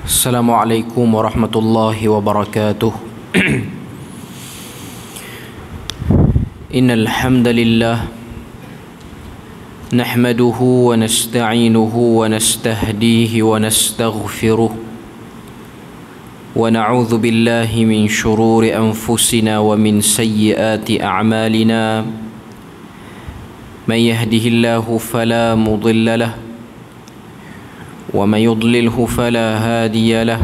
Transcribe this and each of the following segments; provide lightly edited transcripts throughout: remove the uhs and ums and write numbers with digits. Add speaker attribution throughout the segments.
Speaker 1: Assalamualaikum warahmatullahi wabarakatuh. Innal hamdalillah nahmaduhu wa nasta'inuhu wa nastahdihi wa nastaghfiruh wa na'udzu billahi min shururi anfusina wa min sayyiati a'malina. Man yahdihillahu fala mudilla lahu ومن يضلله فلا هادي له.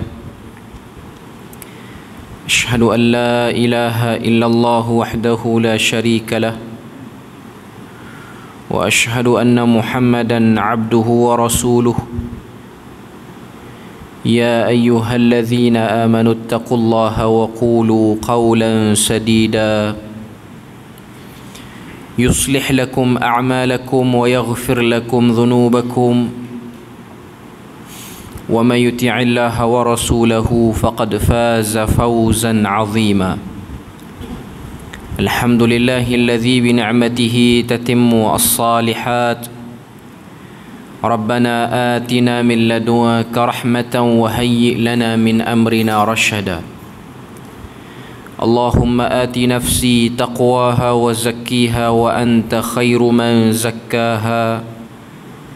Speaker 1: أشهد أن لا إله إلا الله وحده لا شريك له وأشهد أن محمدا عبده ورسوله. يا أيها الذين آمنوا اتقوا الله وقولوا قولا سديدا يصلح لكم أعمالكم ويغفر لكم ذنوبكم ومن يطع الله ورسوله فقد فاز فوزا عظيما. الحمد لله الذي بنعمته تتم الصالحات. ربنا آتنا من لدنك رحمة وهيئ لنا من أمرنا رشدا. اللهم آت نفسي تقواها وزكيها وأنت خير من زكاها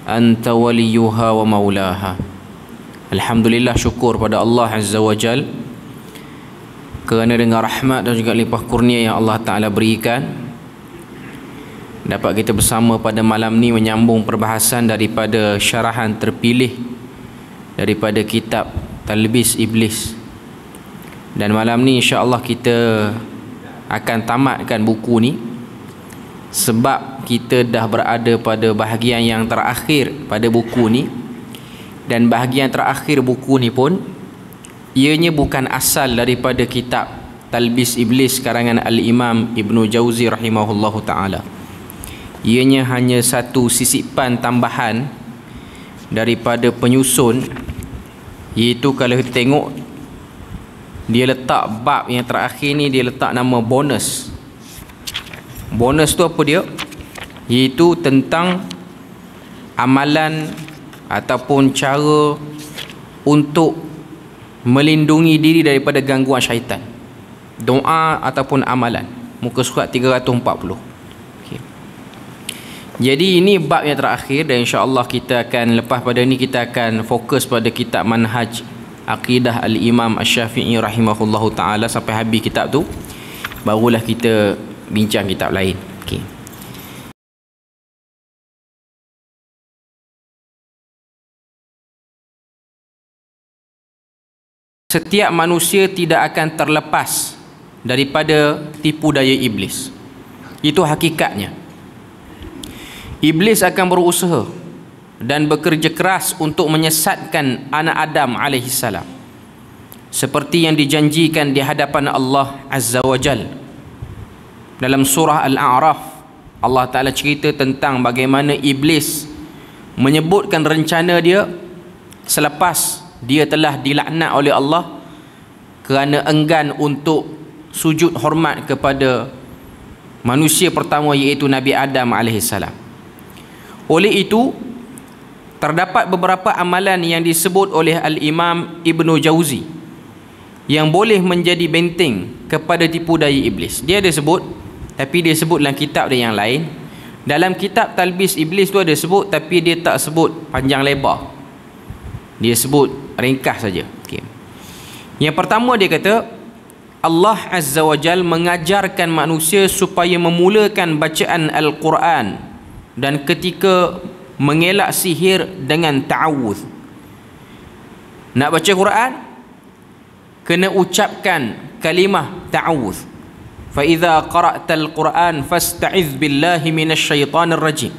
Speaker 1: أنت وليها ومولاها. Alhamdulillah, syukur pada Allah Azza wa Jal kerana dengan rahmat dan juga limpah kurnia yang Allah Ta'ala berikan, dapat kita bersama pada malam ni menyambung perbahasan daripada syarahan terpilih daripada kitab Talbis Iblis. Dan malam ni insya-Allah kita akan tamatkan buku ni, sebab kita dah berada pada bahagian yang terakhir pada buku ni. Dan bahagian terakhir buku ni pun ianya bukan asal daripada kitab Talbis Iblis karangan Al-Imam Ibnu Jauzi rahimahullahu ta'ala. Ianya hanya satu sisipan tambahan daripada penyusun, iaitu kalau kita tengok dia letak bab yang terakhir ni, dia letak nama bonus. Bonus tu apa dia? Iaitu tentang amalan ataupun cara untuk melindungi diri daripada gangguan syaitan, doa ataupun amalan. Muka surat 340. Okay. Jadi ini bab yang terakhir, dan insya-Allah kita akan, lepas pada ni kita akan fokus pada kitab Manhaj Aqidah Al-Imam Asy-Syafi'i rahimahullahu ta'ala. Sampai habis kitab tu barulah kita bincang kitab lain. Okay. Setiap manusia tidak akan terlepas daripada tipu daya iblis. Itu hakikatnya. Iblis akan berusaha dan bekerja keras untuk menyesatkan anak Adam alaihissalam, seperti yang dijanjikan di hadapan Allah Azza wa Jal. Dalam surah Al-A'raf, Allah Ta'ala cerita tentang bagaimana iblis menyebutkan rencana dia selepas dia telah dilaknat oleh Allah kerana enggan untuk sujud hormat kepada manusia pertama, iaitu Nabi Adam alaihissalam. Oleh itu, terdapat beberapa amalan yang disebut oleh Al-Imam Ibnu Jauzi yang boleh menjadi benteng kepada tipu daya iblis. Dia ada sebut, tapi dia sebut dalam kitab dia yang lain. Dalam kitab Talbis Iblis tu ada sebut, tapi dia tak sebut panjang lebar, dia sebut ringkas saja. Okay. Yang pertama dia kata, Allah Azza wa Jal mengajarkan manusia supaya memulakan bacaan Al-Quran dan ketika mengelak sihir dengan ta'awudz. Nak baca Quran kena ucapkan kalimah ta'awudz. Fa idza qara'tal Quran fasta'iz billahi minasyaitanir rajim.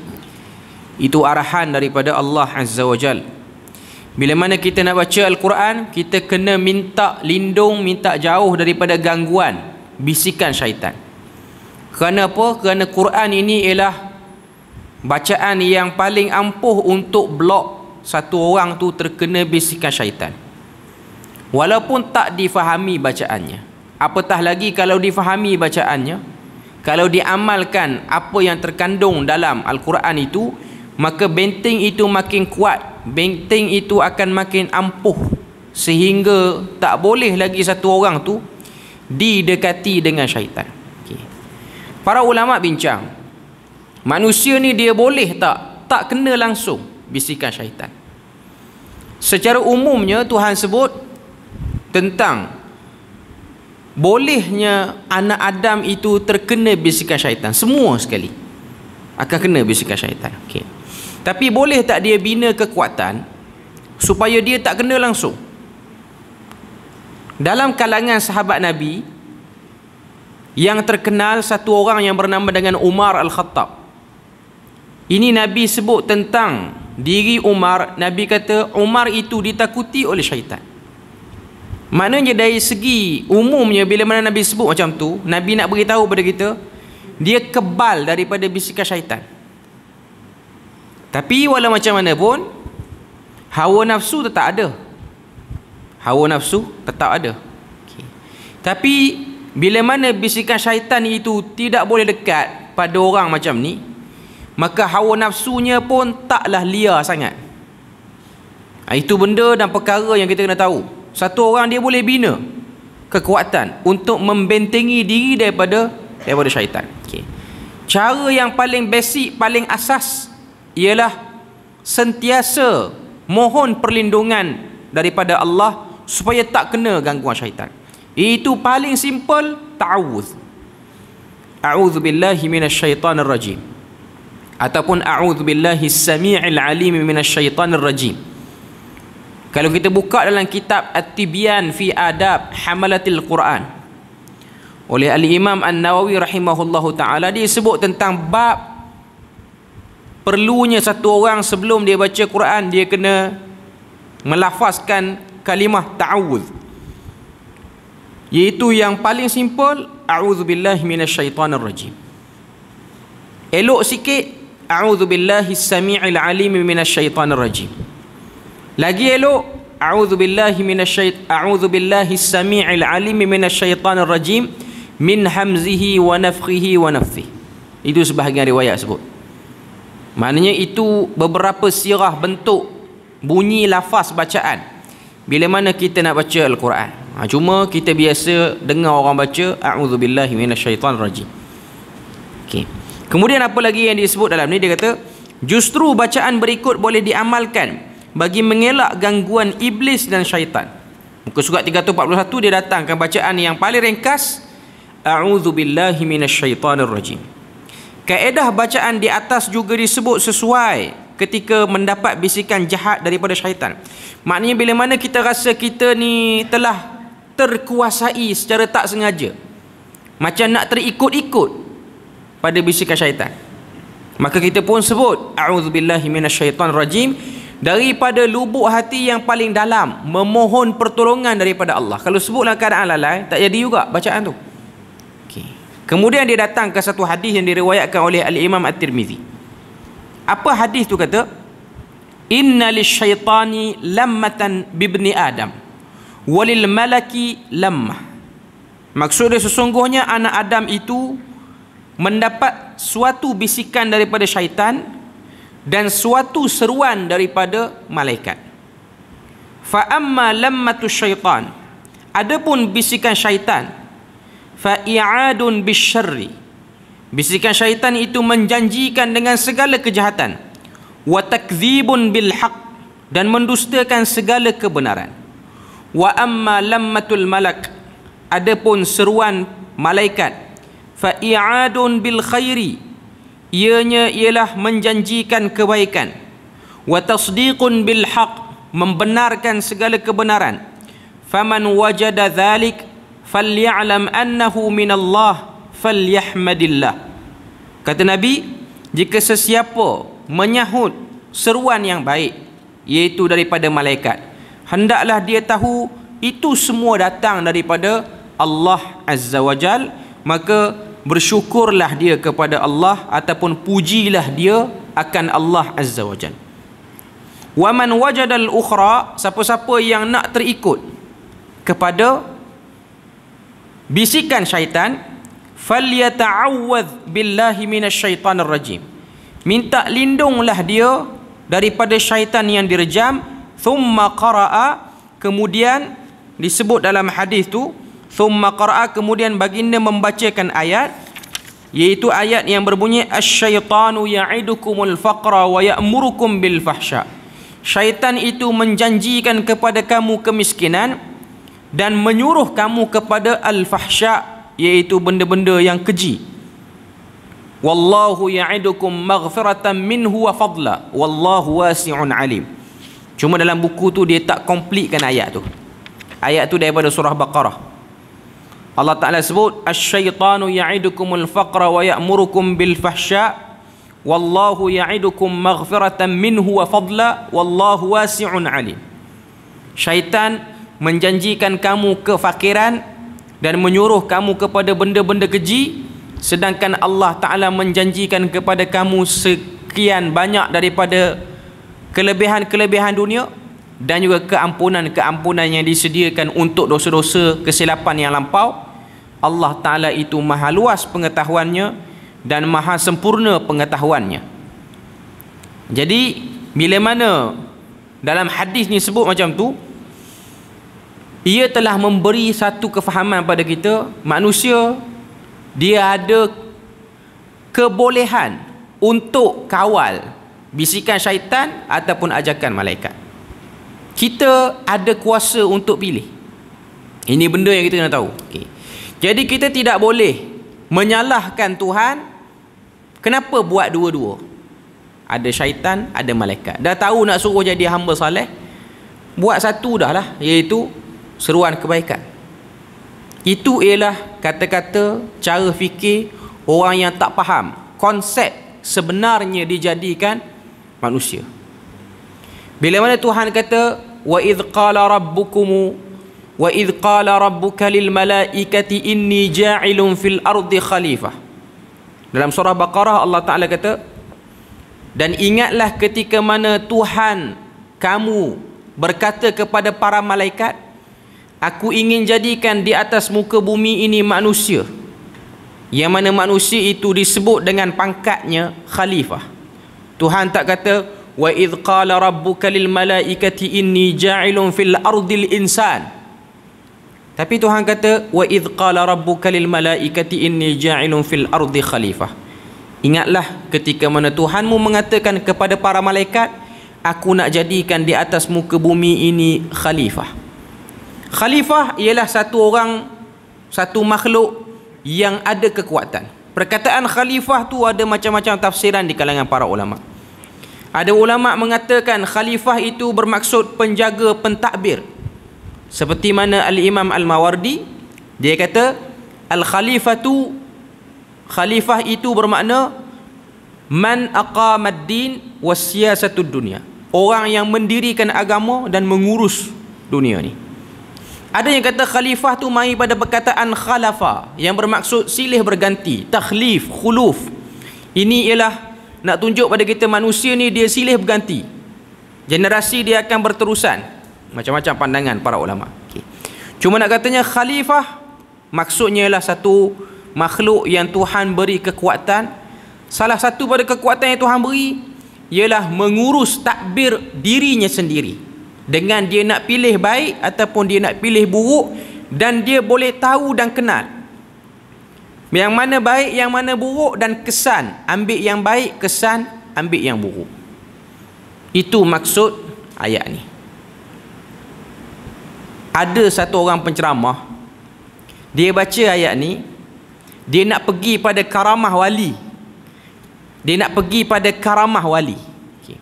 Speaker 1: Itu arahan daripada Allah Azza wa Jal. Bila mana kita nak baca Al-Quran, kita kena minta lindung, minta jauh daripada gangguan bisikan syaitan. Kerana apa? Kerana Quran ini ialah bacaan yang paling ampuh untuk blok satu orang tu terkena bisikan syaitan, walaupun tak difahami bacaannya. Apatah lagi kalau difahami bacaannya, kalau diamalkan apa yang terkandung dalam Al-Quran itu, maka benteng itu makin kuat, benteng itu akan makin ampuh sehingga tak boleh lagi satu orang tu didekati dengan syaitan. Okay. Para ulama bincang, manusia ni dia boleh tak kena langsung bisikan syaitan. Secara umumnya Tuhan sebut tentang bolehnya anak Adam itu terkena bisikan syaitan. Semua sekali akan kena bisikan syaitan. Okay. Tapi boleh tak dia bina kekuatan supaya dia tak kena langsung? Dalam kalangan sahabat Nabi yang terkenal satu orang yang bernama dengan Umar Al-Khattab. Ini Nabi sebut tentang diri Umar. Nabi kata Umar itu ditakuti oleh syaitan. Maknanya dari segi umumnya bila mana Nabi sebut macam tu, Nabi nak beritahu kepada kita dia kebal daripada bisikan syaitan. Tapi walau macam mana pun hawa nafsu tetap ada. Hawa nafsu tetap ada. Okay. Tapi bila mana bisikan syaitan itu tidak boleh dekat pada orang macam ni, maka hawa nafsunya pun taklah liar sangat. Itu benda dan perkara yang kita kena tahu. Satu orang dia boleh bina kekuatan untuk membentengi diri daripada syaitan. Okay. Cara yang paling basic, paling asas ialah sentiasa mohon perlindungan daripada Allah supaya tak kena gangguan syaitan. Itu paling simple, ta'awudz. A'udzu billahi minasyaitonir rajim. Ataupun a'udzu billahi as-sami'il 'alim minasyaitonir rajim. Kalau kita buka dalam kitab At-Tibyan fi Adab Hamalatil Quran oleh Al-Imam An-Nawawi rahimahullahu ta'ala, dia sebut tentang bab perlunya satu orang sebelum dia baca Quran dia kena melafazkan kalimah ta'awudz, iaitu yang paling simple a'udzubillahi minasyaitonir rajim. Elok sikit a'udzubillahi as-sami'il 'alim minasyaitonir rajim. Lagi elok a'udzubillahi as-sami'il 'alim minasyaitonir rajim min hamzihi wa nafthihi wa nafthihi. Itu sebahagian riwayat sebut. Maknanya itu beberapa sirah bentuk bunyi lafaz bacaan bila mana kita nak baca Al-Quran. Cuma kita biasa dengar orang baca a'udzubillahi minasyaitonir rajim. Okey. Kemudian apa lagi yang disebut dalam ni? Dia kata justru bacaan berikut boleh diamalkan bagi mengelak gangguan iblis dan syaitan. Muka surat 341 dia datangkan bacaan yang paling ringkas, a'udzubillahi minasyaitonir rajim. Kaedah bacaan di atas juga disebut sesuai ketika mendapat bisikan jahat daripada syaitan. Maknanya bila mana kita rasa kita ni telah terkuasai secara tak sengaja, macam nak terikut-ikut pada bisikan syaitan, maka kita pun sebut a'udzubillahi minasyaitonir rajim daripada lubuk hati yang paling dalam, memohon pertolongan daripada Allah. Kalau sebut dalam keadaan lalai, tak jadi juga bacaan tu. Kemudian dia datang ke satu hadis yang diriwayatkan oleh Al-Imam At-Tirmizi. Apa hadis tu kata? Inna lisyaitani lammatan bibni Adam walil malaki lammah. Maksudnya sesungguhnya anak Adam itu mendapat suatu bisikan daripada syaitan dan suatu seruan daripada malaikat. Fa amma lammatu syaitan, adapun bisikan syaitan, fa i'adun bisyarri, bisikan syaitan itu menjanjikan dengan segala kejahatan, wa takdzibun bil haq, dan mendustakan segala kebenaran. Wa amma lammatul malak, adapun seruan malaikat, fa i'adun bil khairi, ianya ialah menjanjikan kebaikan, wa tasdiqun bil haq, membenarkan segala kebenaran. Faman wajada dzalik falya'lam annahu minallah falyahmadillah. Kata Nabi, jika sesiapa menyahut seruan yang baik, iaitu daripada malaikat, hendaklah dia tahu itu semua datang daripada Allah Azza wa Jal, maka bersyukurlah dia kepada Allah ataupun pujilah dia akan Allah Azza wa Jal. Wa man wajadal ukhra, siapa-siapa yang nak terikut kepada bisikan syaitan, falyata'awwadz billahi minasyaitonir rajim, minta lindunglah dia daripada syaitan yang direjam. Thumma qara'a, kemudian disebut dalam hadis tu, thumma qara'a, kemudian baginda membacakan ayat, iaitu ayat yang berbunyi asyaitanu ya'idukumul faqra wa ya'murukum bil fahsya. Syaitan itu menjanjikan kepada kamu kemiskinan dan menyuruh kamu kepada al-fahsya, iaitu benda-benda yang keji. Wallahu ya'idukum maghfiratan minhu wa fadla wallahu wasi'un alim. Cuma dalam buku tu dia tak komplitkan ayat tu. Ayat tu daripada surah Baqarah. Allah Ta'ala sebut asyaitanu ya'idukumul faqra wa ya'murukum bil fahsya wallahu ya'idukum maghfiratan minhu wa fadla wallahu wasi'un alim. Syaitan menjanjikan kamu kefakiran dan menyuruh kamu kepada benda-benda keji, sedangkan Allah Ta'ala menjanjikan kepada kamu sekian banyak daripada kelebihan-kelebihan dunia dan juga keampunan-keampunan yang disediakan untuk dosa-dosa kesilapan yang lampau. Allah Ta'ala itu maha luas pengetahuannya dan maha sempurna pengetahuannya. Jadi bila mana dalam hadis ni sebut macam tu, ia telah memberi satu kefahaman pada kita, manusia dia ada kebolehan untuk kawal bisikan syaitan ataupun ajakan malaikat. Kita ada kuasa untuk pilih. Ini benda yang kita kena tahu. Okay. Jadi kita tidak boleh menyalahkan Tuhan. Kenapa buat dua-dua? Ada syaitan, ada malaikat. Dah tahu nak suruh jadi hamba saleh, buat satu dah lah, iaitu seruan kebaikan. Itu ialah kata-kata, cara fikir orang yang tak faham konsep sebenarnya dijadikan manusia. Bila mana Tuhan kata wa idh qala rabbukum wa idh qala rabbuka lil malaikati inni ja'ilun fil ardi khalifah. Dalam surah Baqarah Allah Ta'ala kata, dan ingatlah ketika mana Tuhan kamu berkata kepada para malaikat, aku ingin jadikan di atas muka bumi ini manusia, yang mana manusia itu disebut dengan pangkatnya khalifah. Tuhan tak kata wa idh qala rabbuka lil malaikati inni ja'ilun fil ardil insan, tapi Tuhan kata wa idh qala rabbuka lil malaikati inni ja'ilun fil ardi khalifah. Ingatlah ketika mana Tuhanmu mengatakan kepada para malaikat, aku nak jadikan di atas muka bumi ini khalifah. Khalifah ialah satu orang, satu makhluk yang ada kekuatan. Perkataan khalifah tu ada macam-macam tafsiran di kalangan para ulama. Ada ulama mengatakan khalifah itu bermaksud penjaga pentadbir. Seperti mana Al-Imam Al-Mawardi, dia kata al-khalifatu, khalifah itu bermakna man aqamad din was siyasatud dunya, orang yang mendirikan agama dan mengurus dunia ni. Ada yang kata khalifah tu mai pada perkataan khalafa, yang bermaksud silih berganti, takhlif, khuluf. Ini ialah nak tunjuk pada kita manusia ni dia silih berganti, generasi dia akan berterusan. Macam-macam pandangan para ulama. Okay. Cuma nak katanya khalifah maksudnya ialah satu makhluk yang Tuhan beri kekuatan. Salah satu pada kekuatan yang Tuhan beri ialah mengurus takbir dirinya sendiri, dengan dia nak pilih baik ataupun dia nak pilih buruk, dan dia boleh tahu dan kenal yang mana baik, yang mana buruk, dan kesan ambil yang baik, kesan ambil yang buruk. Itu maksud ayat ni. Ada satu orang penceramah, dia baca ayat ni, dia nak pergi pada karamah wali. Dia nak pergi pada karamah wali. Okay.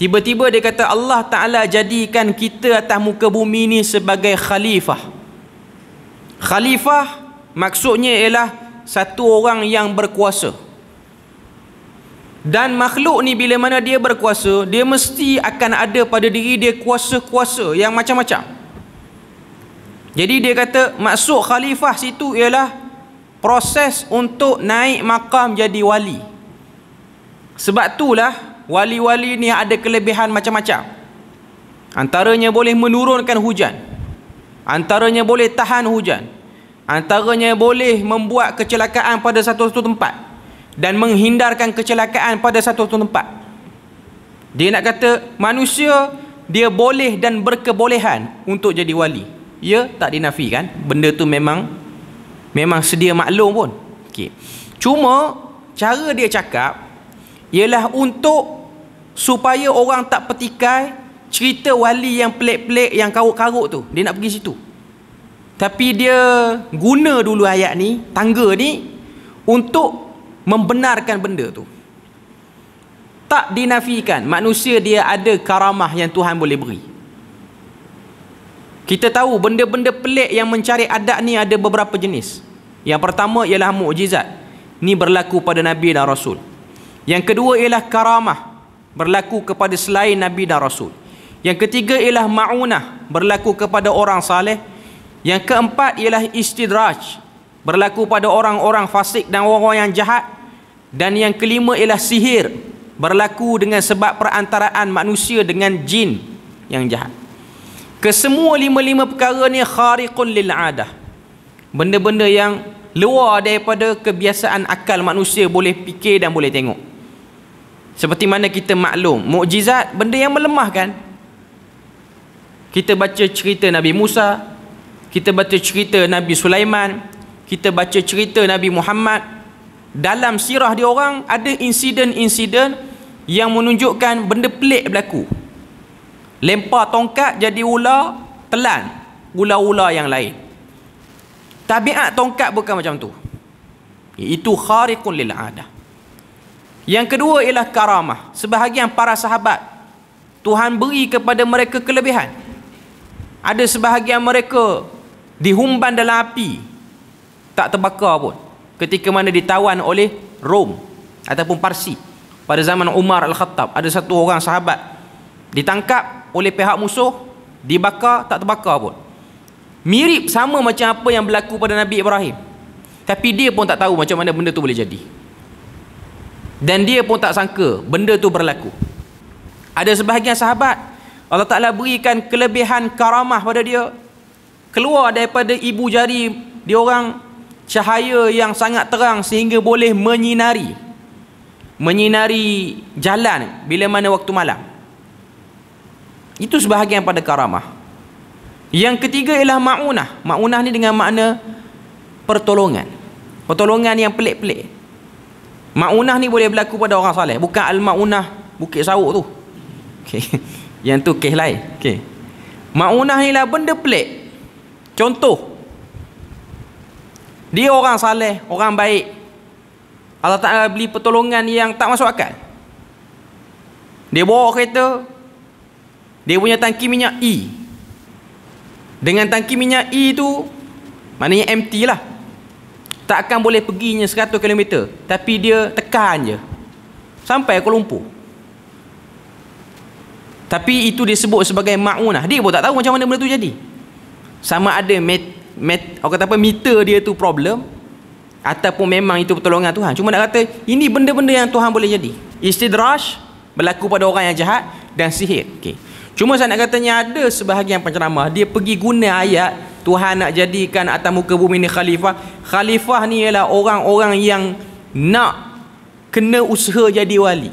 Speaker 1: Tiba-tiba dia kata Allah Ta'ala jadikan kita atas muka bumi ni sebagai khalifah. Khalifah maksudnya ialah satu orang yang berkuasa. Dan makhluk ni bila mana dia berkuasa, dia mesti akan ada pada diri dia kuasa-kuasa yang macam-macam. Jadi dia kata maksud khalifah situ ialah proses untuk naik maqam jadi wali. Sebab itulah wali-wali ni ada kelebihan macam-macam. Antaranya boleh menurunkan hujan, antaranya boleh tahan hujan, antaranya boleh membuat kecelakaan pada satu tempat dan menghindarkan kecelakaan pada satu tempat. Dia nak kata manusia dia boleh dan berkebolehan untuk jadi wali. Ya, tak dinafikan. Benda tu memang sedia maklum pun. Okey. Cuma cara dia cakap ialah untuk supaya orang tak petikai cerita wali yang pelik-pelik, yang karut-karut tu. Dia nak pergi situ. Tapi dia guna dulu ayat ni, tangga ni, untuk membenarkan benda tu. Tak dinafikan manusia dia ada karamah yang Tuhan boleh beri. Kita tahu benda-benda pelik yang mencari adat ni ada beberapa jenis. Yang pertama ialah mukjizat. Ni berlaku pada Nabi dan Rasul. Yang kedua ialah karamah, berlaku kepada selain Nabi dan Rasul. Yang ketiga ialah ma'unah, berlaku kepada orang saleh. Yang keempat ialah istidraj, berlaku pada orang-orang fasik dan orang-orang yang jahat. Dan yang kelima ialah sihir, berlaku dengan sebab perantaraan manusia dengan jin yang jahat. Kesemua lima-lima perkara ni khariqun lil adah, benda-benda yang luar daripada kebiasaan akal manusia boleh fikir dan boleh tengok. Seperti mana kita maklum, mukjizat benda yang melemahkan. Kita baca cerita Nabi Musa, kita baca cerita Nabi Sulaiman, kita baca cerita Nabi Muhammad. Dalam sirah dia orang ada insiden-insiden yang menunjukkan benda pelik berlaku. Lempar tongkat jadi ular, telan ular-ular yang lain. Tabiat tongkat bukan macam tu. Itu khariqun lil adah. Yang kedua ialah karamah. Sebahagian para sahabat Tuhan beri kepada mereka kelebihan. Ada sebahagian mereka dihumban dalam api, tak terbakar pun, ketika mana ditawan oleh Rom ataupun Parsi. Pada zaman Umar Al-Khattab, ada satu orang sahabat ditangkap oleh pihak musuh, dibakar, tak terbakar pun. Mirip sama macam apa yang berlaku pada Nabi Ibrahim. Tapi dia pun tak tahu macam mana benda tu boleh jadi. Dan dia pun tak sangka benda tu berlaku. Ada sebahagian sahabat Allah Ta'ala berikan kelebihan karamah pada dia. Keluar daripada ibu jari dia orang cahaya yang sangat terang sehingga boleh menyinari jalan bila mana waktu malam. Itu sebahagian pada karamah. Yang ketiga ialah ma'unah. Ma'unah ni dengan makna pertolongan. Pertolongan yang pelik-pelik. Ma'unah ni boleh berlaku pada orang saleh, bukan al-ma'unah Bukit Sauk tu. Okay. Yang tu kes lain. Okay. Ma'unah ni lah benda pelik. Contoh, dia orang saleh, orang baik, Allah Ta'ala beli pertolongan yang tak masuk akal. Dia bawa kereta, dia punya tangki minyak E. Dengan tangki minyak E tu, maknanya empty lah, tak akan boleh perginya 100 km. Tapi dia tekan je sampai Kuala Lumpur. Tapi itu disebut sebagai ma'unah. Dia pun tak tahu macam mana benda tu jadi. Sama ada orang kata apa, meter dia tu problem, ataupun memang itu pertolongan Tuhan. Cuma nak kata ini benda-benda yang Tuhan boleh jadi. Istidraj berlaku pada orang yang jahat, dan sihir. Okay. Cuma saya nak katanya ada sebahagian penceramah dia pergi guna ayat Tuhan nak jadikan atas muka bumi ni khalifah. Khalifah ni ialah orang-orang yang nak kena usaha jadi wali.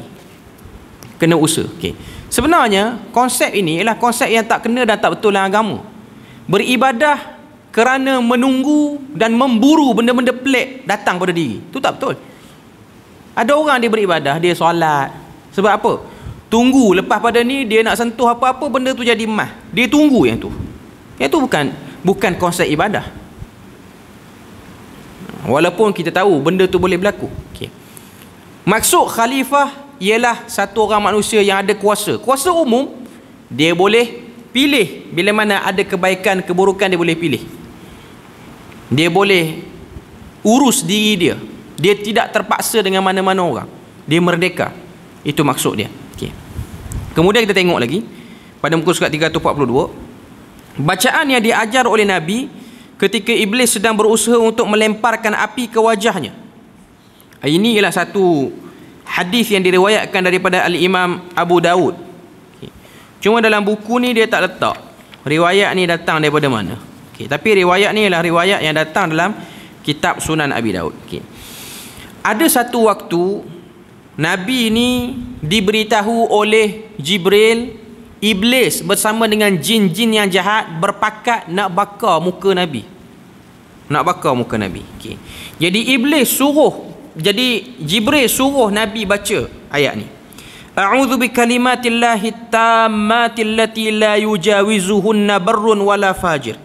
Speaker 1: Kena usaha. Okay. Sebenarnya konsep ini ialah konsep yang tak kena dan tak betul dalam agama. Beribadah kerana menunggu dan memburu benda-benda pelik datang pada diri, itu tak betul. Ada orang dia beribadah, dia solat. Sebab apa? Tunggu lepas pada ni dia nak sentuh apa-apa, benda tu jadi emas. Dia tunggu yang tu. Yang tu bukan konsep ibadah. Walaupun kita tahu benda tu boleh berlaku. Okay. Maksud khalifah ialah satu orang manusia yang ada kuasa. Kuasa umum, dia boleh pilih bila mana ada kebaikan, keburukan, dia boleh pilih. Dia boleh urus diri dia. Dia tidak terpaksa dengan mana-mana orang. Dia merdeka. Itu maksud dia. Okay. Kemudian kita tengok lagi pada muka surat 342, bacaan yang diajar oleh Nabi ketika Iblis sedang berusaha untuk melemparkan api ke wajahnya. Ini ialah satu hadis yang diriwayatkan daripada Al-Imam Abu Daud. Okay. Cuma dalam buku ni dia tak letak riwayat ni datang daripada mana. Okay. Tapi riwayat ni ialah riwayat yang datang dalam kitab Sunan Abi Daud. Okay. Ada satu waktu Nabi ni diberitahu oleh Jibril Iblis bersama dengan jin-jin yang jahat berpakat nak bakar muka Nabi. Nak bakar muka Nabi. Okay. Jadi Iblis suruh, jadi Jibril suruh Nabi baca ayat ni. A'udzu bikalimatillahi tammati allati la yujawizuhunna barrun wala fajir.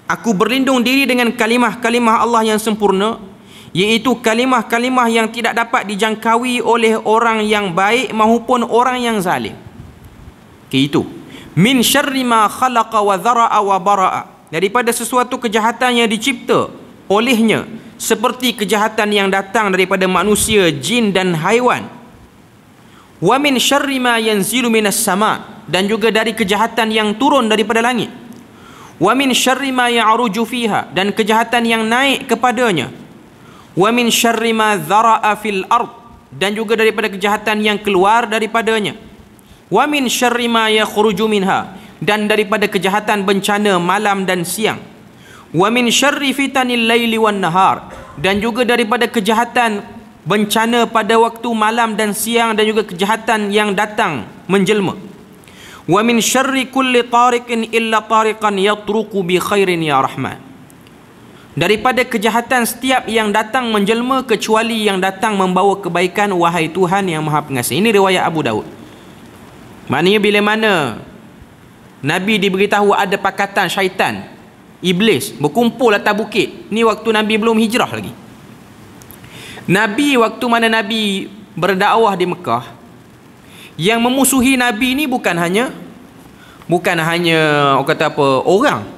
Speaker 1: Aku berlindung diri dengan kalimah-kalimah Allah yang sempurna, iaitu kalimah-kalimah yang tidak dapat dijangkaui oleh orang yang baik maupun orang yang zalim. Itu min syarri ma khalaqa wa dhara'a wa bara'a, daripada sesuatu kejahatan yang dicipta olehnya, seperti kejahatan yang datang daripada manusia, jin dan haiwan. Wa min syarri ma yanzilu minas sama', dan juga dari kejahatan yang turun daripada langit. Wa min syarri ma ya'ruju fiha, dan kejahatan yang naik kepadanya. Wa min syarri ma dhara'a fil ard, dan juga daripada kejahatan yang keluar daripadanya. Wa min syarri ma yakhruju minha, dan daripada kejahatan bencana malam dan siang. Wa min syarri fitanil laili wan nahar, dan juga daripada kejahatan bencana pada waktu malam dan siang, dan juga kejahatan yang datang menjelma. Wa min syarri kulli tariqin illa tariqan yatruqu bi khairin ya rahman, daripada kejahatan setiap yang datang menjelma kecuali yang datang membawa kebaikan, wahai Tuhan yang Maha Pengasih. Ini riwayat Abu Daud. Maknanya bila mana Nabi diberitahu ada pakatan syaitan, iblis berkumpul atas bukit, ni waktu Nabi belum hijrah lagi. Nabi waktu mana Nabi berdakwah di Mekah, yang memusuhi Nabi ni bukan hanya orang kata apa, orang.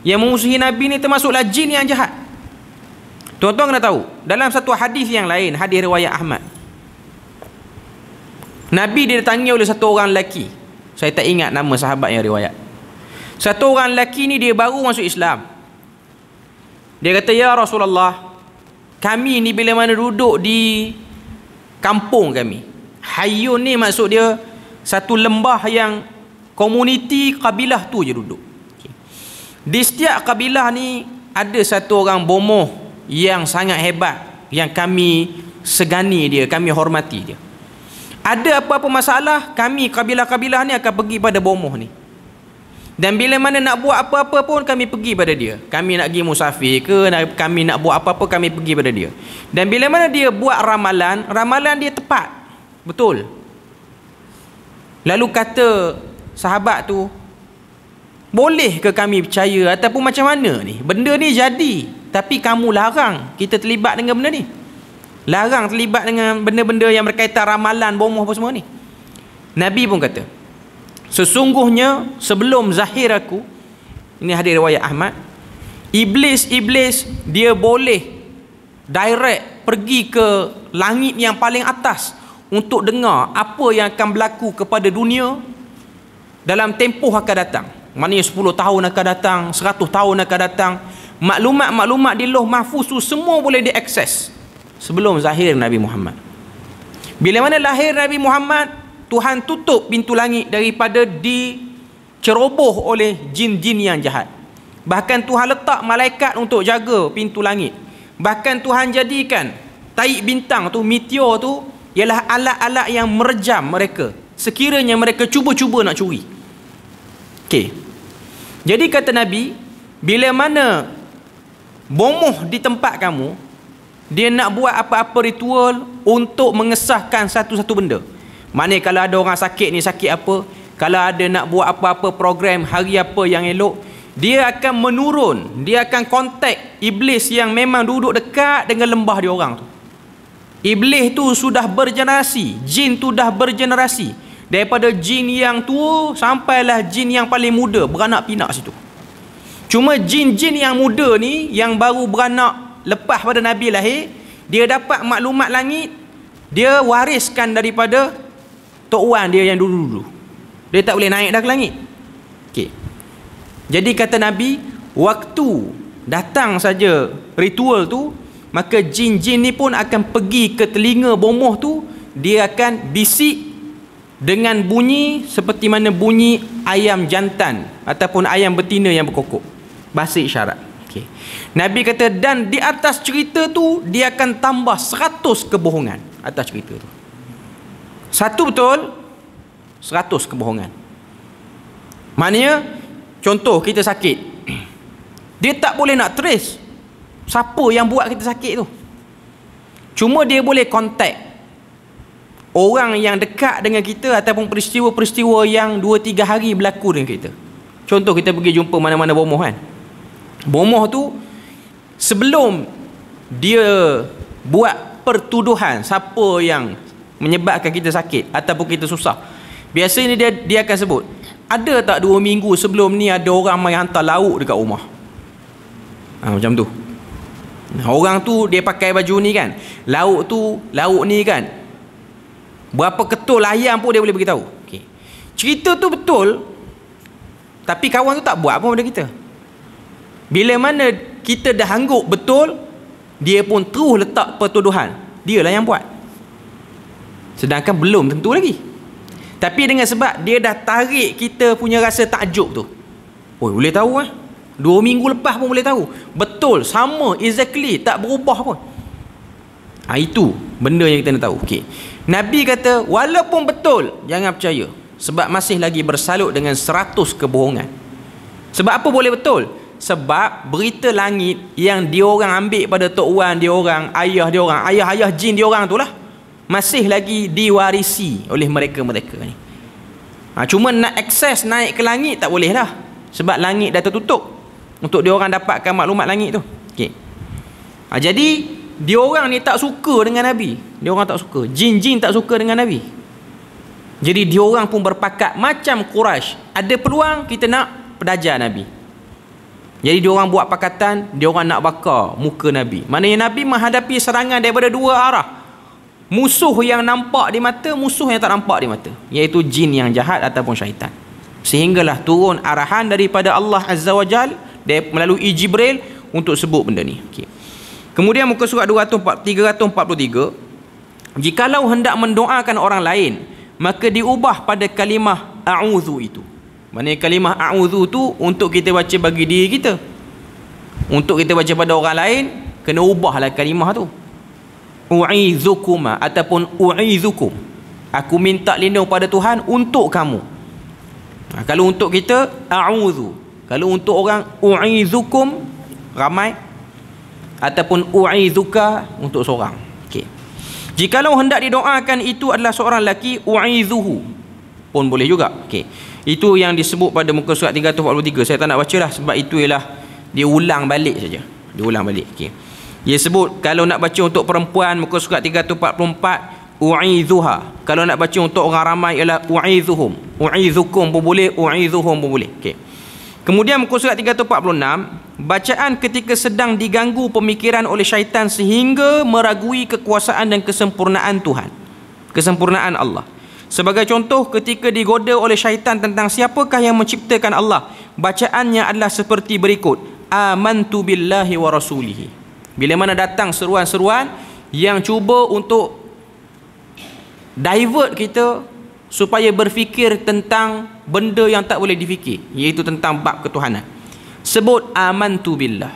Speaker 1: Yang memusuhi Nabi ni termasuklah jin yang jahat. Tuan-tuan kena tahu, dalam satu hadis yang lain, hadis riwayat Ahmad, Nabi didatangi oleh satu orang lelaki. Saya tak ingat nama sahabat yang riwayat. Satu orang lelaki ni dia baru masuk Islam. Dia kata, ya Rasulullah, kami ni bila mana duduk di kampung kami. Hayyun ni maksud dia satu lembah yang komuniti kabilah tu je duduk. Di setiap kabilah ni ada satu orang bomoh yang sangat hebat, yang kami segani dia, kami hormati dia. Ada apa-apa masalah, kami kabilah-kabilah ni akan pergi pada bomoh ni. Dan bila mana nak buat apa-apa pun, kami pergi pada dia. Kami nak pergi musafir ke, kami nak buat apa-apa, kami pergi pada dia. Dan bila mana dia buat ramalan, ramalan dia tepat, betul. Lalu kata sahabat tu, boleh ke kami percaya ataupun macam mana ni? Benda ni jadi, tapi kamu larang kita terlibat dengan benda ni. Larang terlibat dengan benda-benda yang berkaitan ramalan, bomoh apa semua ni. Nabi pun kata, sesungguhnya sebelum zahir aku, ini hadis riwayat Ahmad, iblis dia boleh direct pergi ke langit yang paling atas untuk dengar apa yang akan berlaku kepada dunia dalam tempoh akan datang. Maknanya 10 tahun akan datang, 100 tahun akan datang. Maklumat-maklumat di Lauh Mahfuz tu semua boleh diakses sebelum zahir Nabi Muhammad. Bila mana lahir Nabi Muhammad, Tuhan tutup pintu langit daripada diceroboh oleh jin-jin yang jahat. Bahkan Tuhan letak malaikat untuk jaga pintu langit. Bahkan Tuhan jadikan taik bintang tu, meteor tu, ialah alat-alat yang merejam mereka sekiranya mereka cuba-cuba nak curi. Okey. Jadi kata Nabi, bila mana bomoh di tempat kamu, dia nak buat apa-apa ritual untuk mengesahkan satu-satu benda. Maknanya kalau ada orang sakit ni, sakit apa, kalau ada nak buat apa-apa program hari apa yang elok, dia akan menurun, dia akan kontak iblis yang memang duduk dekat dengan lembah dia orang tu. Iblis tu sudah bergenerasi, jin tu dah bergenerasi, daripada jin yang tua sampailah jin yang paling muda beranak pinak situ. Cuma jin-jin yang muda ni, yang baru beranak lepas pada Nabi lahir, dia dapat maklumat langit, dia wariskan daripada Tok Wan dia yang dulu-dulu. Dia tak boleh naik dah ke langit. Okey. Jadi kata Nabi, waktu datang saja ritual tu, maka jin-jin ni pun akan pergi ke telinga bomoh tu, dia akan bisik dengan bunyi seperti mana bunyi ayam jantan ataupun ayam betina yang berkokok. Bahasa isyarat. Okay. Nabi kata, dan di atas cerita tu dia akan tambah 100 kebohongan atas cerita tu. Satu betul, 100 kebohongan. Maknanya contoh kita sakit, dia tak boleh nak trace siapa yang buat kita sakit tu. Cuma dia boleh kontak orang yang dekat dengan kita ataupun peristiwa-peristiwa yang 2-3 hari berlaku dengan kita. Contoh kita pergi jumpa mana-mana bomoh kan. Bomoh tu sebelum dia buat pertuduhan siapa yang menyebabkan kita sakit ataupun kita susah, biasanya dia akan sebut, ada tak 2 minggu sebelum ni ada orang mai hantar lauk dekat rumah. Macam tu. Orang tu dia pakai baju ni kan, lauk ni kan, berapa ketul ayam pun dia boleh beritahu. Okay. Cerita tu betul, tapi kawan tu tak buat apa pada kita. Bila mana kita dah anggap betul, dia pun terus letak pertuduhan dialah yang buat, sedangkan belum tentu lagi. Tapi dengan sebab dia dah tarik kita punya rasa takjub tu, boleh tahu 2 minggu lepas pun boleh tahu. Betul, sama, exactly, tak berubah pun. Itu benda yang kita nak tahu. Okay. Nabi kata walaupun betul, jangan percaya, sebab masih lagi bersalut dengan 100 kebohongan. Sebab apa boleh betul? Sebab berita langit yang diorang ambil pada Tok Wan diorang, ayah diorang, ayah-ayah jin diorang tu lah, masih lagi diwarisi oleh mereka-mereka ni. Cuma nak akses naik ke langit tak boleh lah, sebab langit dah tertutup untuk diorang dapatkan maklumat langit tu. Okay. Jadi diorang ni tak suka dengan Nabi. Diorang tak suka, jin-jin tak suka dengan Nabi. Jadi diorang pun berpakat macam Quraisy, ada peluang kita nak pedajar Nabi. Jadi diorang buat pakatan, diorang nak bakar muka Nabi. Maknanya Nabi menghadapi serangan daripada 2 arah. Musuh yang nampak di mata, musuh yang tak nampak di mata, iaitu jin yang jahat ataupun syaitan. Sehinggalah turun arahan daripada Allah Azza wa Jal melalui Jibril untuk sebut benda ni. Okay. Kemudian muka surat 343, jikalau hendak mendoakan orang lain, maka diubah pada kalimah a'udzu itu. Maknanya kalimah a'udzu tu untuk kita baca bagi diri kita, untuk kita baca pada orang lain, kena ubahlah kalimah tu. U'izukuma ataupun u'izukum, aku minta lindung pada Tuhan untuk kamu. Kalau untuk kita a'udzu, kalau untuk orang u'izukum ramai, ataupun u'izuka untuk seorang. Okey. Jikalau hendak didoakan itu adalah seorang lelaki, u'izuhu pun boleh juga. Okey. Itu yang disebut pada muka surat 343. Saya tak nak baca lah, sebab itu ialah dia ulang balik saja. Dia ulang balik. Okey. Dia sebut kalau nak baca untuk perempuan muka surat 344, u'izuha. Kalau nak baca untuk orang ramai ialah u'izuhum. U'izukum pun boleh, u'izuhum pun boleh. Okey. Kemudian muka surat 346, bacaan ketika sedang diganggu pemikiran oleh syaitan sehingga meragui kekuasaan dan kesempurnaan Tuhan, kesempurnaan Allah. Sebagai contoh, ketika digoda oleh syaitan tentang siapakah yang menciptakan Allah, bacaannya adalah seperti berikut: amantu billahi wa rasulihi. Bila mana datang seruan-seruan yang cuba untuk divert kita supaya berfikir tentang benda yang tak boleh difikir, iaitu tentang bab ketuhanan, sebut amantu billah,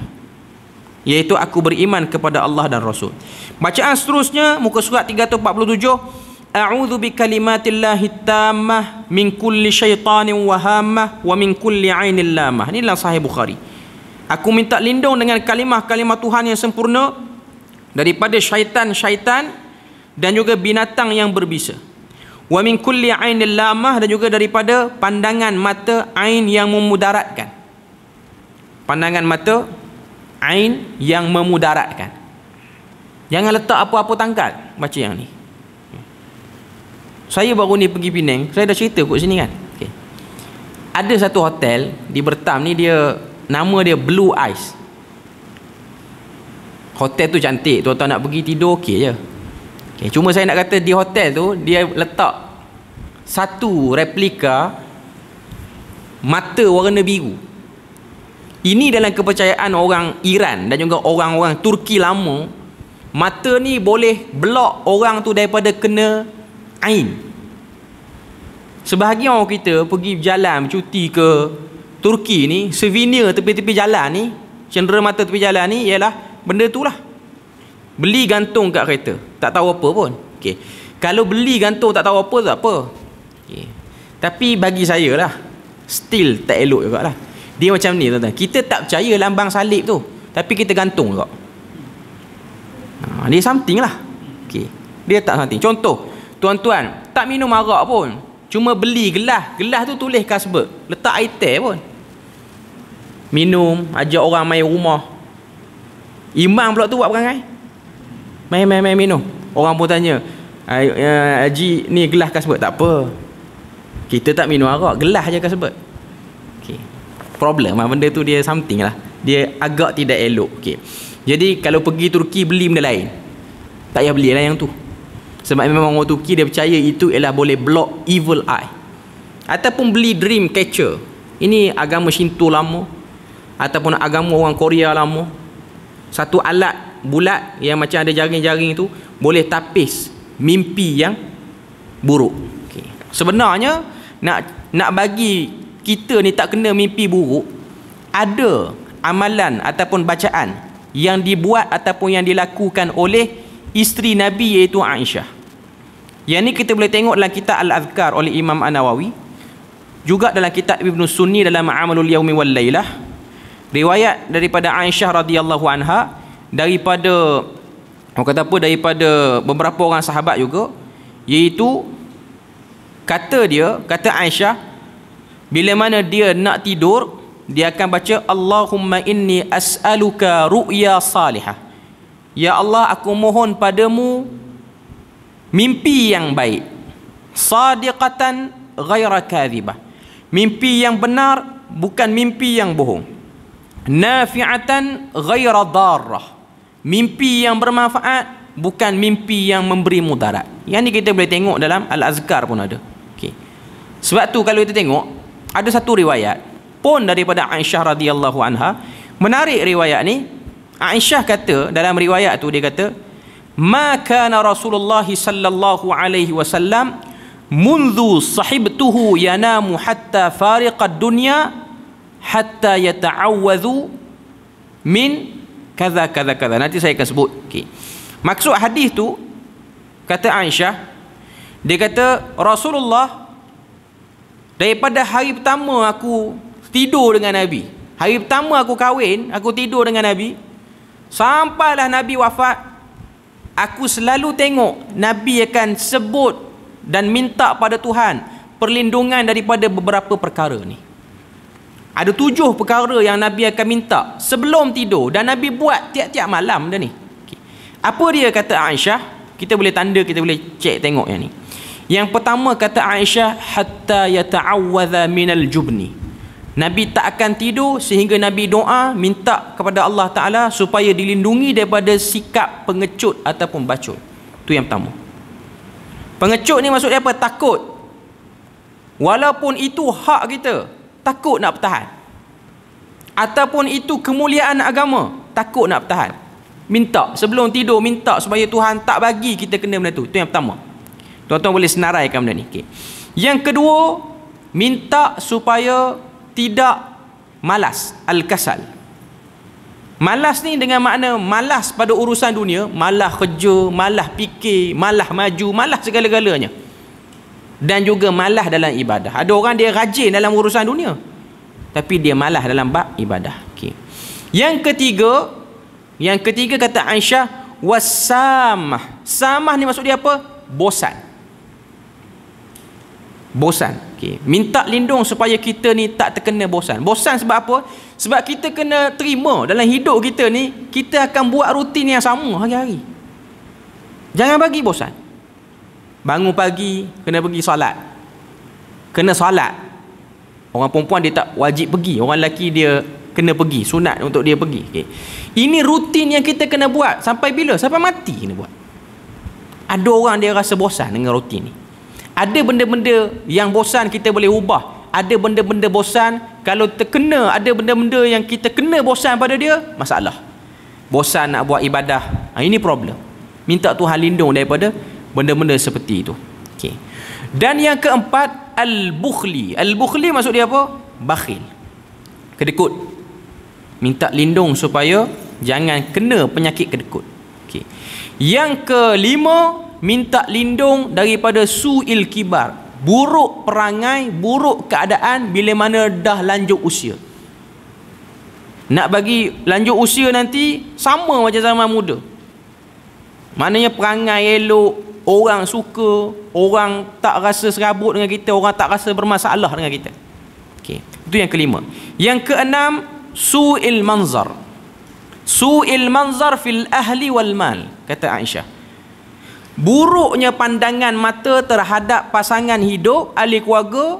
Speaker 1: iaitu aku beriman kepada Allah dan Rasul. Bacaan seterusnya muka surat 347, a'udzu bikalimatillahi tammah min kulli syaitanin wahamah wa min kulli ainin lamah. Ini dalam Sahih Bukhari. Aku minta lindung dengan kalimah-kalimah Tuhan yang sempurna daripada syaitan-syaitan dan juga binatang yang berbisa. Wa min kulli ainil lamah, dan juga daripada pandangan mata ain yang memudaratkan. Pandangan mata ain yang memudaratkan. Jangan letak apa-apa tangkal baca yang ni. Saya baru ni pergi Penang, saya dah cerita kat sini kan. Okay. Ada satu hotel di Bertam ni, dia nama dia Blue Ice. Hotel tu cantik, tuan-tuan nak pergi tidur okey je. Okay, cuma saya nak kata di hotel tu dia letak satu replika mata warna biru. Ini dalam kepercayaan orang Iran dan juga orang-orang Turki lama. Mata ni boleh block orang tu daripada kena ain. Sebahagian orang kita pergi berjalan cuti ke Turki ni, souvenir tepi-tepi jalan ni, cendera mata tepi jalan ni ialah benda tu lah. Beli gantung kat kereta, tak tahu apa pun. Okay. Kalau beli gantung tak tahu apa, tak apa. Okay. Tapi bagi saya lah, still tak elok juga lah. Dia macam ni tuan-tuan, kita tak percaya lambang salib tu, tapi kita gantung juga. Dia something lah. Okay. Dia tak something. Contoh, tuan-tuan tak minum arak pun, cuma beli gelas tu tulis Carlsberg, letak air teh pun, minum, ajak orang main rumah. Imam pula tu buat perangai, main minum. Orang pun tanya, Haji ni gelas Carlsberg. Tak apa, kita tak minum arak, gelas je Carlsberg. Okay. Problem lah, benda tu dia something lah, dia agak tidak elok. Okay. Jadi kalau pergi Turki beli benda lain, tak payah belilah yang tu. Sebab memang orang Turki dia percaya itu ialah boleh block evil eye. Ataupun beli dream catcher. Ini agama Shinto lama, ataupun agama orang Korea lama. Satu alat bulat yang macam ada jaring-jaring tu, boleh tapis mimpi yang buruk. Okay. Sebenarnya nak bagi kita ni tak kena mimpi buruk, ada amalan ataupun bacaan yang dibuat ataupun yang dilakukan oleh isteri Nabi, iaitu Aisyah. Yang ni kita boleh tengok dalam kitab Al-Azkar oleh Imam An-Nawawi, juga dalam kitab Ibn Sunni dalam Amalul Yaumi wal Lailah. Riwayat daripada Aisyah radhiyallahu anha, daripada daripada beberapa orang sahabat juga, iaitu kata Aisyah, bila mana dia nak tidur, dia akan baca Allahumma inni as'aluka ru'ya salihah. Ya Allah, aku mohon padamu mimpi yang baik, sadiqatan ghaira kadhibah, mimpi yang benar, bukan mimpi yang bohong, nafi'atan ghaira darrah, mimpi yang bermanfaat, bukan mimpi yang memberi mudarat. Yang ni kita boleh tengok dalam Al-Azkar pun ada. Okay. Sebab tu kalau kita tengok, ada satu riwayat pun daripada Aisyah radhiyallahu anha. Menarik riwayat ni. Aisyah kata dalam riwayat tu, dia kata, ma kana Rasulullah sallallahu alaihi wasallam mundu sahibtuhu yanamu hatta fariqad dunya hatta yata'awwadhu min kaza. Nanti saya akan sebut. Okay. Maksud hadis tu, kata Aisyah, dia kata Rasulullah daripada hari pertama aku tidur dengan Nabi, hari pertama aku kahwin, aku tidur dengan Nabi, sampailah Nabi wafat, aku selalu tengok Nabi akan sebut dan minta pada Tuhan perlindungan daripada beberapa perkara ni. Ada 7 perkara yang Nabi akan minta sebelum tidur, dan Nabi buat tiap-tiap malam dah ni. Okay. Apa dia kata Aisyah? Kita boleh tanda, kita boleh cek tengok yang ni. Yang pertama kata Aisyah, hatta yata'awwadha minal jubni. Nabi tak akan tidur sehingga Nabi doa minta kepada Allah Ta'ala supaya dilindungi daripada sikap pengecut ataupun bacot. Itu yang pertama. Pengecut ni maksud dia apa? Takut. Walaupun itu hak kita, takut nak bertahan. Ataupun itu kemuliaan agama, takut nak bertahan. Minta, sebelum tidur minta supaya Tuhan tak bagi kita kena benda tu. Itu yang pertama. Tuan-tuan boleh senaraikan benda ni. Okay. Yang kedua, minta supaya tidak malas, al-kasal. Malas ni dengan makna malas pada urusan dunia, malas kerja, malas fikir, malas maju, malas segala-galanya. Dan juga malas dalam ibadah. Ada orang dia rajin dalam urusan dunia, tapi dia malas dalam bab ibadah. Okay. Yang ketiga kata Aisyah, wasamah. Samah ni maksud dia apa? Bosan. Okay. Minta lindung supaya kita ni tak terkena bosan. Bosan sebab apa? Sebab kita kena terima dalam hidup kita ni, kita akan buat rutin yang sama hari-hari. Jangan bagi bosan. Bangun pagi kena pergi solat, kena solat. Orang perempuan dia tak wajib pergi, orang lelaki dia kena pergi, sunat untuk dia pergi. Okay. Ini rutin yang kita kena buat. Sampai bila? Sampai mati kena buat. Ada orang dia rasa bosan dengan rutin ni. Ada benda-benda yang bosan kita boleh ubah. Ada benda-benda bosan, kalau terkena, ada benda-benda yang kita kena bosan pada dia, masalah. Bosan nak buat ibadah, ini problem. Minta Tuhan lindung daripada benda-benda seperti itu. Okay. Dan yang keempat, al-bukhli. Al-bukhli maksud dia apa? Bakhil, kedekut. Minta lindung supaya jangan kena penyakit kedekut. Yang kelima, minta lindung daripada su'il kibar, buruk perangai, buruk keadaan bila mana dah lanjut usia. Nak bagi lanjut usia nanti sama macam zaman muda. Maknanya perangai elok, orang suka, orang tak rasa serabut dengan kita, orang tak rasa bermasalah dengan kita. Okey, itu yang kelima. Yang keenam, su'il manzar. Su'il manzar fil ahli wal mal, kata Aisyah. Buruknya pandangan mata terhadap pasangan hidup, ahli keluarga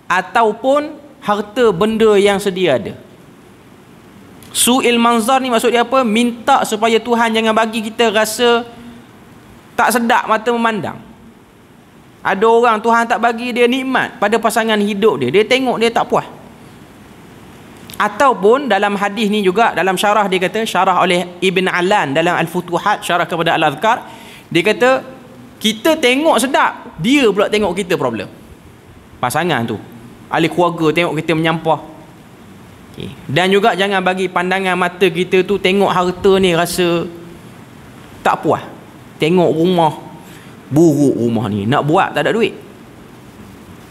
Speaker 1: ataupun harta benda yang sedia ada. Su'il manzar ni maksud dia apa? Minta supaya Tuhan jangan bagi kita rasa tak sedap mata memandang. Ada orang Tuhan tak bagi dia nikmat pada pasangan hidup dia, dia tengok dia tak puas. Ataupun dalam hadis ni juga, dalam syarah dia kata, syarah oleh Ibn Alan dalam Al-Futuhat, syarah kepada Al-Adhkar, dia kata kita tengok sedap, dia pula tengok kita problem. Pasangan tu, ahli keluarga tengok kita menyampah. Okay. Dan juga jangan bagi pandangan mata kita tu tengok harta ni rasa tak puas. Tengok rumah, buruk rumah ni, nak buat tak ada duit.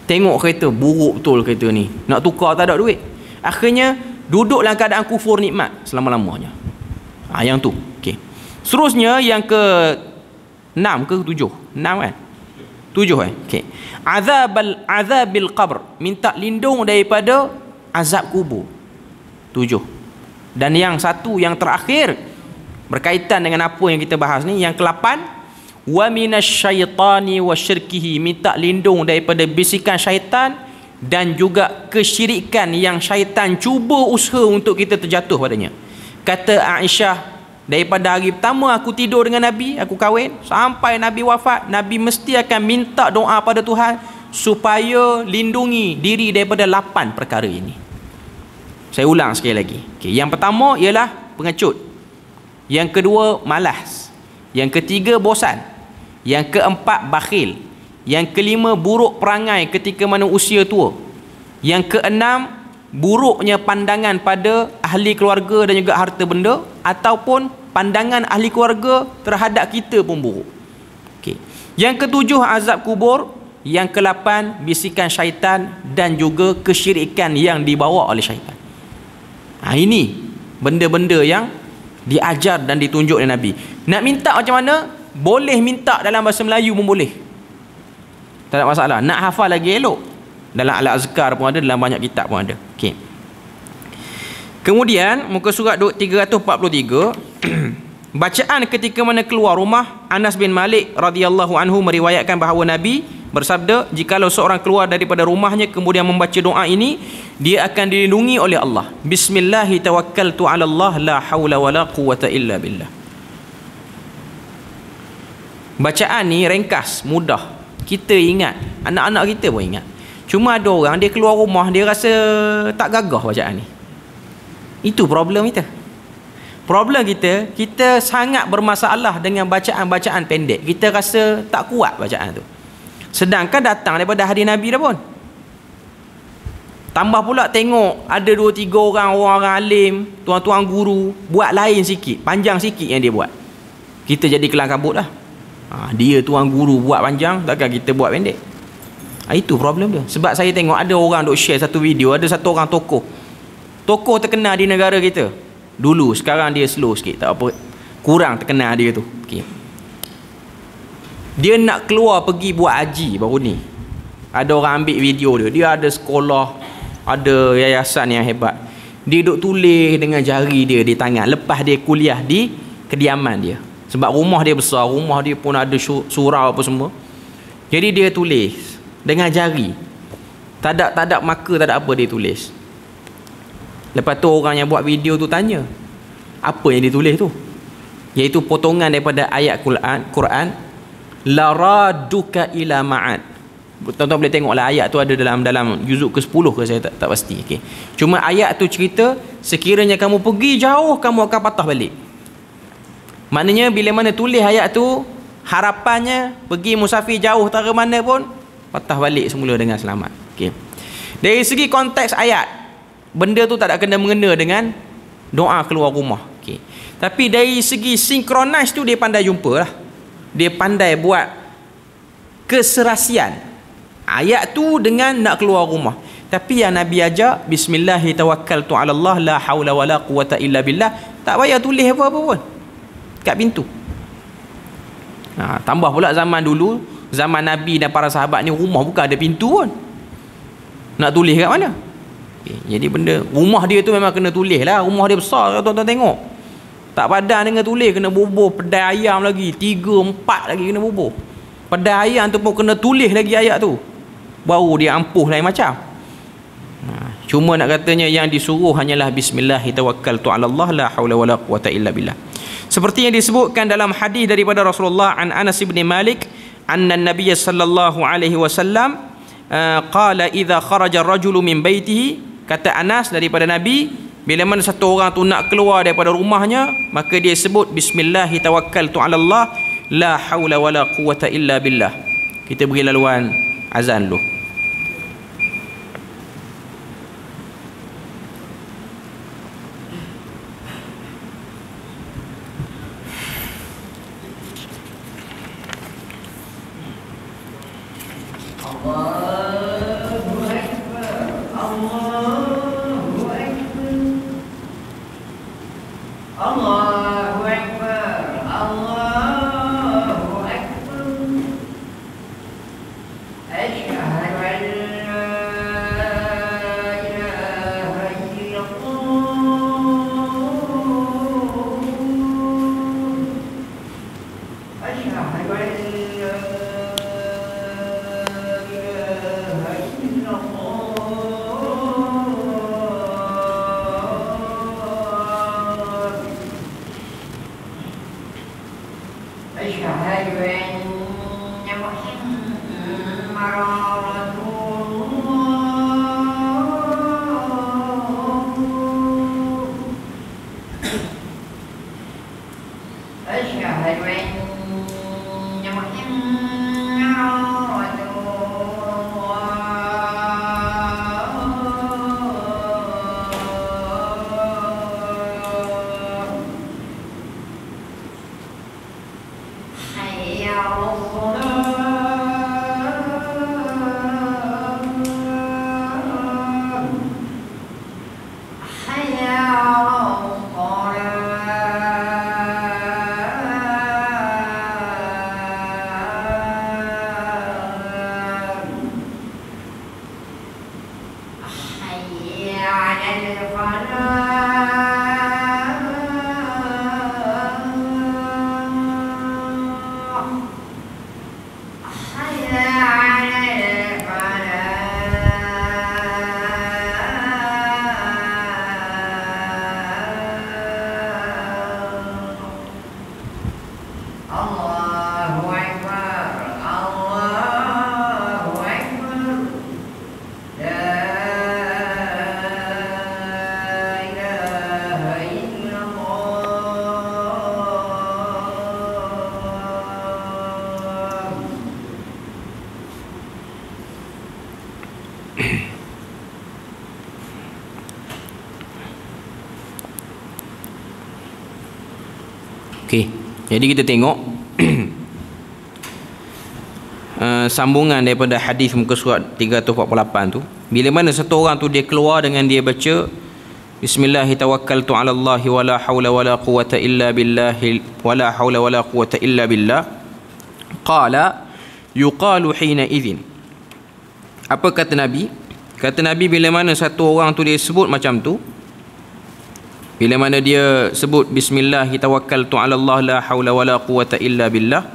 Speaker 1: Tengok kereta, buruk betul kereta ni, nak tukar tak ada duit. Akhirnya duduk dalam keadaan kufur nikmat selama-lamanya. Yang tu. Okay. Seterusnya yang ke 6 ke 7? 6 kan? 7 kan? Okay. Azabil qabr, minta lindung daripada azab kubur. 7. Dan yang satu, yang terakhir, berkaitan dengan apa yang kita bahas ni, yang ke-8, wa minasyaitani wa syirkihi, minta lindung daripada bisikan syaitan dan juga kesyirikan yang syaitan cuba usaha untuk kita terjatuh padanya. Kata Aisyah, daripada hari pertama aku tidur dengan Nabi, aku kahwin, sampai Nabi wafat, Nabi mesti akan minta doa pada Tuhan supaya lindungi diri daripada 8 perkara ini. Saya ulang sekali lagi. Okay. Yang pertama ialah pengecut. Yang kedua, malas. Yang ketiga, bosan. Yang keempat, bakhil. Yang kelima, buruk perangai ketika mana usia tua. Yang keenam, buruknya pandangan pada ahli keluarga dan juga harta benda, ataupun pandangan ahli keluarga terhadap kita pun buruk. Okay. Yang ketujuh, azab kubur. Yang ke-8, bisikan syaitan dan juga kesyirikan yang dibawa oleh syaitan. Ini benda-benda yang diajar dan ditunjuk oleh Nabi. Nak minta macam mana? Boleh minta dalam bahasa Melayu pun boleh, tak ada masalah. Nak hafal lagi elok, dalam Al-Azkar pun ada, dalam banyak kitab pun ada. Okay. Kemudian muka surat 343 bacaan ketika mana keluar rumah. Anas bin Malik radhiyallahu anhu meriwayatkan bahawa Nabi bersabda, jikalau seorang keluar daripada rumahnya kemudian membaca doa ini, dia akan dilindungi oleh Allah. Bismillahi tawakkaltu ala Allah, la hawla wa la quwata illa billah. Bacaan ni ringkas, mudah, kita ingat, anak-anak kita pun ingat. Cuma ada orang dia keluar rumah, dia rasa tak gagah bacaan ni. Itu problem kita. Problem kita, kita sangat bermasalah dengan bacaan-bacaan pendek. Kita rasa tak kuat bacaan tu. Sedangkan datang daripada hadis Nabi dah pun. Tambah pula tengok ada 2-3 orang alim, tuan-tuan guru buat lain sikit, panjang sikit yang dia buat. Kita jadi kelang kabut lah. Dia tuan guru buat panjang, takkan kita buat pendek. Itu problem dia. Sebab saya tengok ada orang duk share satu video, ada satu orang tokoh terkenal di negara kita dulu, sekarang dia slow sikit, tak apa, kurang terkenal dia tu. Okay. Dia nak keluar pergi buat haji baru ni, ada orang ambil video dia, dia ada sekolah, ada yayasan yang hebat, dia duk tulis dengan jari dia di tangan lepas dia kuliah di kediaman dia. Sebab rumah dia besar, rumah dia pun ada surau apa semua, jadi dia tulis dengan jari, tak ada marker, tak ada apa, dia tulis. Lepas tu orang yang buat video tu tanya, apa yang ditulis tu? Iaitu potongan daripada ayat Quran, la raduka ila ma'ad. Tuan-tuan boleh tengoklah ayat tu ada dalam juzuk ke-10 ke, saya tak pasti. Okay. Cuma ayat tu cerita sekiranya kamu pergi jauh, kamu akan patah balik. Maknanya bila mana tulis ayat tu, harapannya pergi musafir jauh tara mana pun patah balik semula dengan selamat. Okay. Dari segi konteks ayat, benda tu tak ada kena-mengena dengan doa keluar rumah. Okay. Tapi dari segi synchronize tu dia pandai jumpa lah. Dia pandai buat keserasian Ayat tu dengan nak keluar rumah. Tapi yang Nabi ajar, bismillahi tawakkaltu ala Allah la haula wala quwata illa billah, tak payah tulis apa-apa pun kat pintu. Tambah pula zaman dulu, zaman Nabi dan para sahabat ni, rumah bukan ada pintu pun. Nak tulis kat mana? Jadi benda rumah dia tu memang kena tulis lah. Rumah dia besar, tuan-tuan tengok. Tak padan dengan tulis, kena bubuh pedai ayam lagi, 3, 4 lagi kena bubuh. Pedai ayam tu pun kena tulis lagi ayat tu, baru dia ampuh lain macam. Cuma nak katanya yang disuruh hanyalah bismillahi tawakkaltu ala Allah la haula wala quwata illa billah. Seperti yang disebutkan dalam hadis daripada Rasulullah an Anas bin Malik anna an-nabiy sallallahu alaihi wasallam qala idza kharaja ar-rajulu min baitihi, kata Anas daripada Nabi, bila mana satu orang tu nak keluar daripada rumahnya, maka dia sebut bismillahi tawakkaltu ala Allah la haula wala quwata illa billah. Kita beri laluan azan dulu. Okey, jadi kita tengok sambungan daripada hadis muka surat 348 tu. Bila mana satu orang tu dia keluar dengan dia baca bismillahi tawakkaltu ala Allah wala haula wala quwata illa billah wala haula wala quwata illa billah, qala yuqalu hina idzin. Apa kata Nabi? Kata Nabi, bila mana satu orang tu dia sebut macam tu, bila mana dia sebut bismillahi tawakkaltu ala Allah la haula wala quwata illa billah,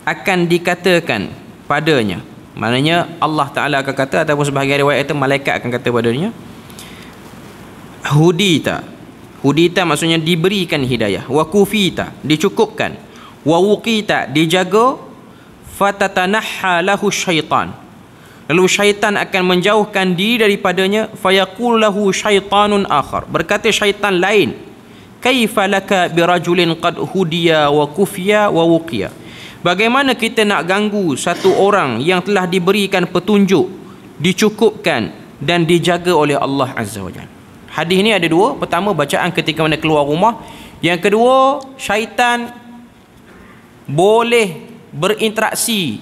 Speaker 1: akan dikatakan padanya, maknanya Allah Ta'ala akan kata, ataupun sebahagian riwayat itu malaikat akan kata padanya, hudita. Hudita maksudnya diberikan hidayah, wa kufita dicukupkan, wa wuqita dijaga, fatatanahha lahu syaitan, lalu syaitan akan menjauhkan diri daripadanya, fayaqul lahu syaitanun akhar, berkata syaitan lain, kaifa laka birajulin qad hudiya wa kufiya wa wuqiya, bagaimana kita nak ganggu satu orang yang telah diberikan petunjuk, dicukupkan dan dijaga oleh Allah Azza wa Jalla. Hadis ni ada dua. Pertama, bacaan ketika mana keluar rumah. Yang kedua, syaitan boleh berinteraksi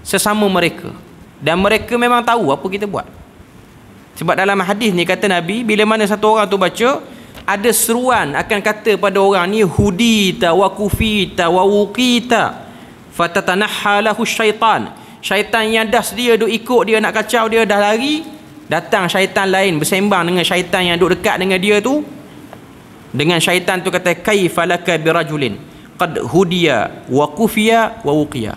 Speaker 1: sesama mereka. dan mereka memang tahu apa kita buat. Sebab dalam hadis ni kata Nabi, bila mana satu orang tu baca, ada seruan akan kata pada orang ni, hudita wa kufita wa wuqita fatatanahha lahu syaitan. Syaitan yang dah sedia duk ikut dia nak kacau dia dah lari, datang syaitan lain bersembang dengan syaitan yang duk dekat dengan dia tu. Dengan syaitan tu kata, kaifalaka birajulin qad hudiya wa kufiya wa wuqiya.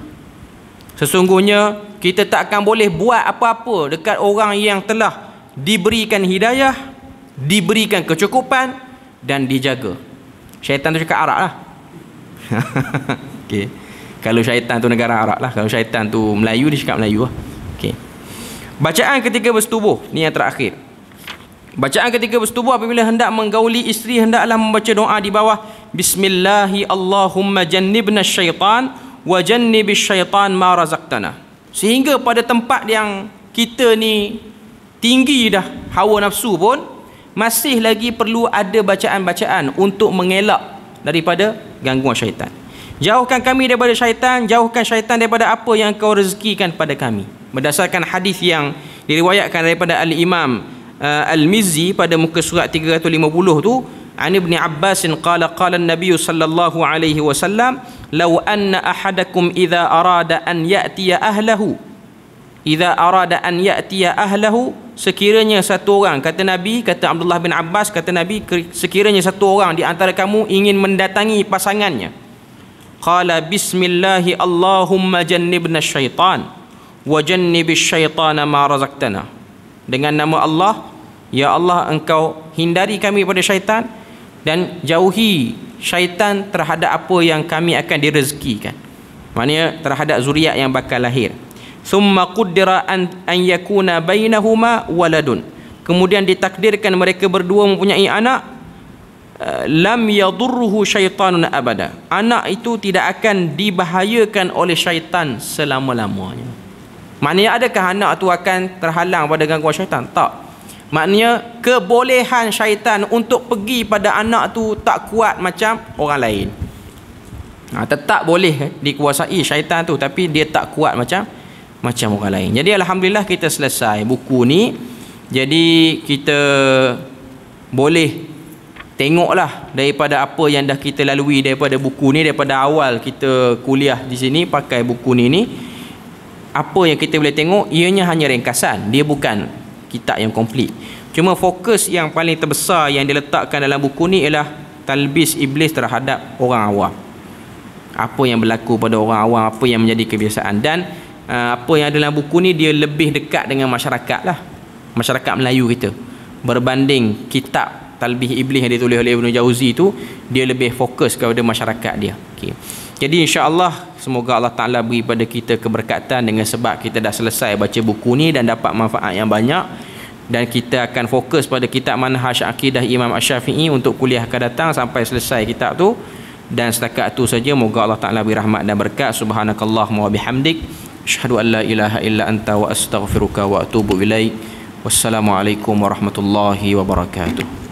Speaker 1: Sesungguhnya kita tak akan boleh buat apa-apa dekat orang yang telah diberikan hidayah, diberikan kecukupan dan dijaga. Syaitan tu cakap Arab lah. Okay. Kalau syaitan tu negara Arab lah. Kalau syaitan tu Melayu, dia cakap Melayu lah. Okay. Bacaan ketika bersetubuh, ni yang terakhir. Bacaan ketika bersetubuh, apabila hendak menggauli isteri, hendaklah membaca doa di bawah, Bismillahi Allahumma jannibna syaitan wa jannibis syaitan ma razaqtana. Sehingga pada tempat yang kita ni tinggi dah hawa nafsu pun, masih lagi perlu ada bacaan-bacaan untuk mengelak daripada gangguan syaitan. Jauhkan kami daripada syaitan, jauhkan syaitan daripada apa yang kau rezekikan pada kami. Berdasarkan hadis yang diriwayatkan daripada Al-Imam Al-Mizzi pada muka surat 350 tu, an Ibn Abbas qala qala an-nabiy sallallahu alaihi wasallam, law anna ahadakum idza arada an ya'tiya ahlahu, sekiranya satu orang, kata Nabi, kata Abdullah bin Abbas, kata Nabi, sekiranya satu orang di antara kamu ingin mendatangi pasangannya, qala bismillahi Allahumma jannibna syaitan wa jannibis syaitana ma razaqtana. Dengan nama Allah, ya Allah, engkau hindari kami pada syaitan dan jauhi syaitan terhadap apa yang kami akan direzekikan. Maknanya terhadap zuriat yang bakal lahir. Thumma quddira an yakuna bainahuma waladun. Kemudian ditakdirkan mereka berdua mempunyai anak. Lam yadurruhu syaitanun abada. Anak itu tidak akan dibahayakan oleh syaitan selama-lamanya. Maknanya adakah anak tu akan terhalang pada gangguan syaitan? Tak. Maknanya kebolehan syaitan untuk pergi pada anak tu tak kuat macam orang lain. Tetap boleh dikuasai syaitan tu, tapi dia tak kuat macam orang lain. Jadi alhamdulillah kita selesai buku ni. Jadi kita boleh tengoklah daripada apa yang dah kita lalui daripada buku ni, daripada awal kita kuliah di sini pakai buku ni, apa yang kita boleh tengok ianya hanya ringkasan, dia bukan kitab yang komplit. Cuma fokus yang paling terbesar yang diletakkan dalam buku ni ialah talbis iblis terhadap orang awam. Apa yang berlaku pada orang awam, apa yang menjadi kebiasaan, dan apa yang ada dalam buku ni dia lebih dekat dengan masyarakat lah, masyarakat Melayu kita, berbanding kitab talbis iblis yang ditulis oleh Ibn Jauzi tu, dia lebih fokus kepada masyarakat dia. Okay. Jadi insya-Allah semoga Allah Ta'ala beri pada kita keberkatan dengan sebab kita dah selesai baca buku ni dan dapat manfaat yang banyak, dan kita akan fokus pada kitab Manhaj Akidah Imam Asy-Syafi'i untuk kuliah akan datang sampai selesai kitab tu. Dan setakat tu saja, moga Allah Ta'ala beri rahmat dan berkat. Subhanakallahumma wa bihamdik, asyhadu an la ilaha illa anta wa astaghfiruka wa atubu ilaik. Wassalamualaikum warahmatullahi wabarakatuh.